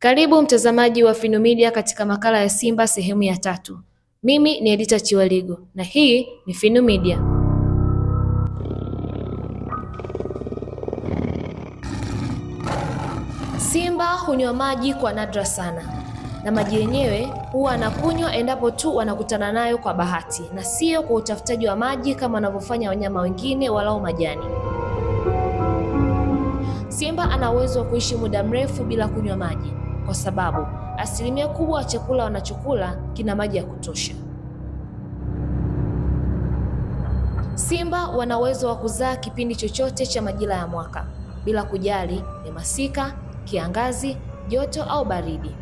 Karibu mtazamaji wa Fino Media katika makala ya Simba sehemu ya 3. Mimi ni Edita Chiwaligo na hii ni Fino Media. Simba hunywa maji kwa nadra sana, na maji yenyewe huwa anakunywa endapo tu wanakutana nayo kwa bahati, na sio kwa utafutaji wa maji kama wanavyofanya wanyama wengine walao majani. Simba ana uwezo wa kuishi muda mrefu bila kunywa maji kwa sababu asilimia kubwa ya chakula wanachokula kina maji ya kutosha. Simba wana uwezo wa kuzaa kipindi chochote cha majira ya mwaka bila kujali ni masika, kiangazi, joto au baridi.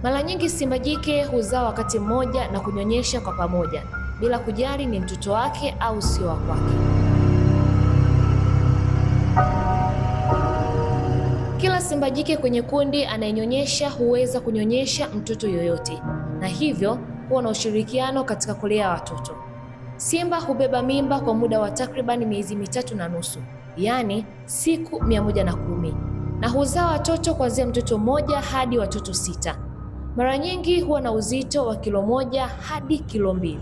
Mara nyingi simba jike huzaa wakati mmoja na kunyonyesha kwa pamoja bila kujali ni mtoto wake au sio wa kwake. Kila simba jike kwenye kundi anayenyonyesha huweza kunyonyesha mtoto yoyote, na hivyo huwa na ushirikiano katika kulea watoto. Simba hubeba mimba kwa muda wa takriban miezi 3.5, yaani siku 110, na huzaa watoto kuanzia mtoto mmoja hadi watoto 6. Mara nyingi huwa na uzito wa kilo 1 hadi kilo 2.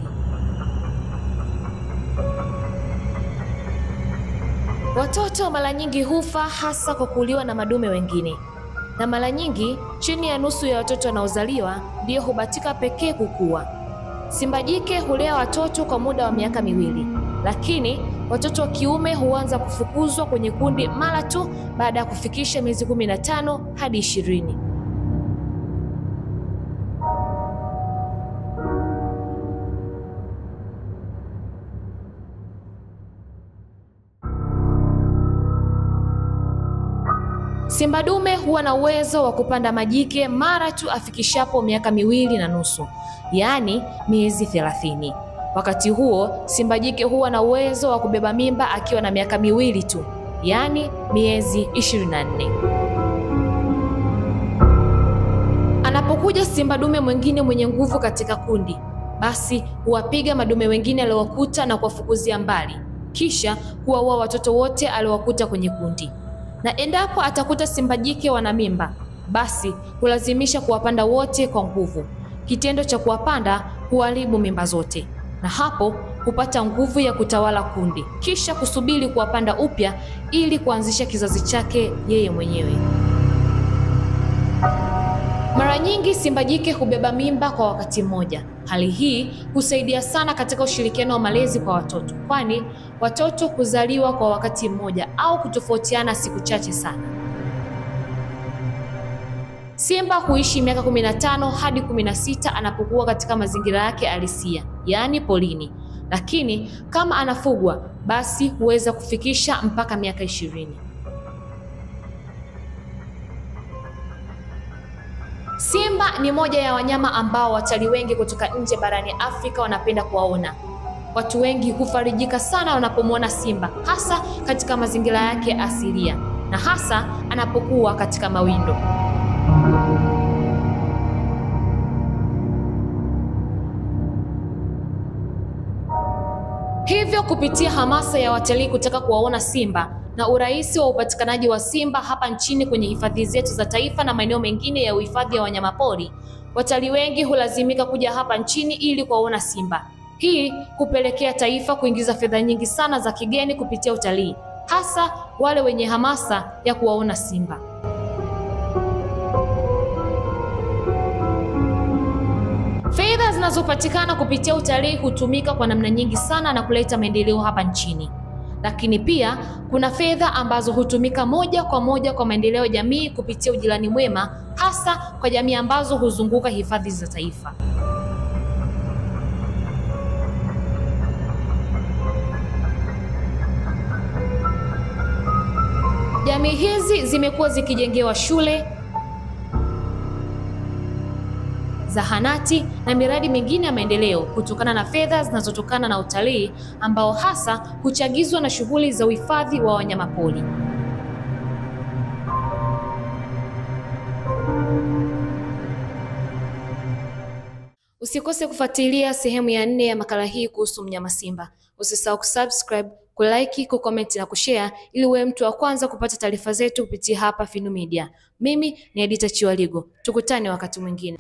Watoto mara nyingi hufa hasa kwa kuliwa na madume wengine, na mara nyingi chini ya nusu ya watoto wanaozaliwa ndio hubatika pekee kukua. Simba jike hulea watoto kwa muda wa miaka 2, lakini watoto wa kiume huanza kufukuzwa kwenye kundi mara tu baada ya kufikisha miezi 15 hadi 20. Simba dume huwa na uwezo wa kupanda majike mara tu afikishapo miaka 2.5, yaani miezi 30. Wakati huo simba jike huwa na uwezo wa kubeba mimba akiwa na miaka 2 tu, yaani miezi 24. Anapokuja simba dume mwingine mwenye nguvu katika kundi, basi huwapiga madume wengine aliowakuta na kuwafukuzia mbali, kisha huwaua watoto wote aliowakuta kwenye kundi. Na endapo atakuta simba jike wana mimba, basi hulazimisha kuwapanda wote kwa nguvu. Kitendo cha kuwapanda huharibu mimba zote, na hapo hupata nguvu ya kutawala kundi, kisha kusubiri kuwapanda upya ili kuanzisha kizazi chake yeye mwenyewe. Mara nyingi simba jike hubeba mimba kwa wakati mmoja. Hali hii husaidia sana katika ushirikiano wa malezi kwa watoto, kwani watoto huzaliwa kwa wakati mmoja au kutofautiana siku chache sana. Simba huishi miaka 15 hadi 16 anapokuwa katika mazingira yake halisia, yaani polini, lakini kama anafugwa basi huweza kufikisha mpaka miaka 20. Simba ni moja ya wanyama ambao watalii wengi kutoka nje barani Afrika wanapenda kuwaona. Watu wengi hufarijika sana wanapomwona simba, hasa katika mazingira yake asilia na hasa anapokuwa katika mawindo. Hivyo kupitia hamasa ya watalii kutaka kuwaona simba na urahisi wa upatikanaji wa simba hapa nchini kwenye hifadhi zetu za taifa na maeneo mengine ya uhifadhi ya wanyamapori, watalii wengi hulazimika kuja hapa nchini ili kuwaona simba. Hii hupelekea taifa kuingiza fedha nyingi sana za kigeni kupitia utalii, hasa wale wenye hamasa ya kuwaona simba. Fedha zinazopatikana kupitia utalii hutumika kwa namna nyingi sana na kuleta maendeleo hapa nchini. Lakini pia kuna fedha ambazo hutumika moja kwa moja kwa maendeleo ya jamii kupitia ujirani mwema, hasa kwa jamii ambazo huzunguka hifadhi za taifa. Jamii hizi zimekuwa zikijengewa shule, zahanati na miradi mingine ya maendeleo kutokana na fedha zinazotokana na utalii ambao hasa huchagizwa na shughuli za uhifadhi wa wanyamapori. Usikose kufuatilia sehemu ya 4 ya makala hii kuhusu mnyama simba. Usisahau kusubscribe, kulike, kucomment na kushare ili uwe mtu wa kwanza kupata taarifa zetu kupitia hapa Finu Media. Mimi ni Edita Chiwaligo. Tukutane wakati mwingine.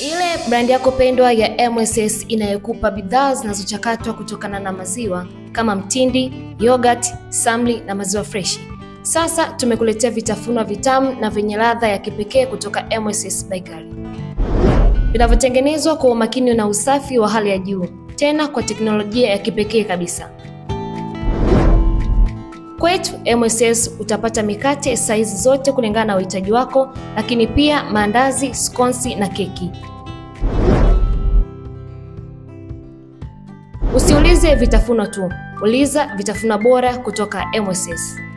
Ile brandi yako pendwa ya MSS inayokupa bidhaa zinazochakatwa kutokana na maziwa kama mtindi, yogurt, samli na maziwa freshi. Sasa tumekuletea vitafunwa vitamu na vyenye ladha ya kipekee kutoka MSS Bakery. Vinavyotengenezwa kwa umakini na usafi wa hali ya juu, tena kwa teknolojia ya kipekee kabisa. Kwetu MSS utapata mikate size zote kulingana na uhitaji wako, lakini pia maandazi, skonsi na keki. Usiulize vitafunwa tu, uliza vitafunwa bora kutoka MSS.